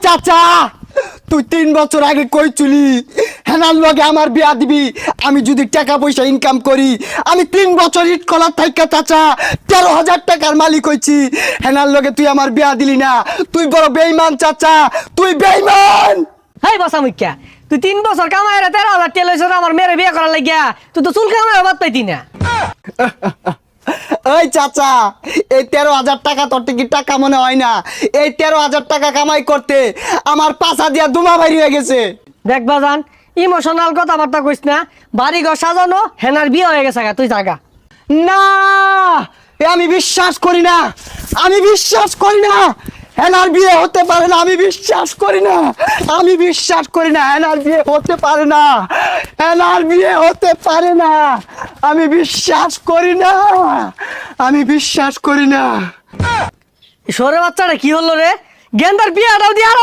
চাচা তুই 3 বছর আগে কই চুলি হেনার লগে আমার বিয়া দিবি আমি যদি টাকা পয়সা ইনকাম করি আমি 3 বছর ইট কলার থাইকা চাচা 13,000 টাকার মালিক হইছি হেনার লগে তুই আমার বিয়া দিলি না তুই বড় বেঈমান চাচা তুই বেঈমান হেই বসা মুখ্যা তুই 3 বছর কামাই রে 13,000 টাকা লইছ আমার মেরে বিয়ে করার লাগিয়া তুই তো চুল কামাই বাদ পাইতি না ওই চাচা এই 13,000 টাকা তোর কি টাকা মনে হয় না এই 13,000 টাকা কামাই করতে আমার পাছা দিয়া দুমা বাইরে হয়ে গেছে দেখ বাজান ইমোশনাল কথাবার্তা কইস না বাড়ি ঘর সাজানো হেনার বিয়ে হয়ে গেছে তুই জাগা না এ আমি বিশ্বাস করি না আমি বিশ্বাস করি না হেনার বিয়ে হতে পারে না আমি বিশ্বাস করি না আমি বিশ্বাস করি না হেনার বিয়ে হতে পারে না হেনার বিয়ে হতে পারে না আমি বিশ্বাস করি না আমি বিশ্বাস করি না সরে বাচ্চাটা কি হলো রে গেন্দার বিয়েটাও দিয়ে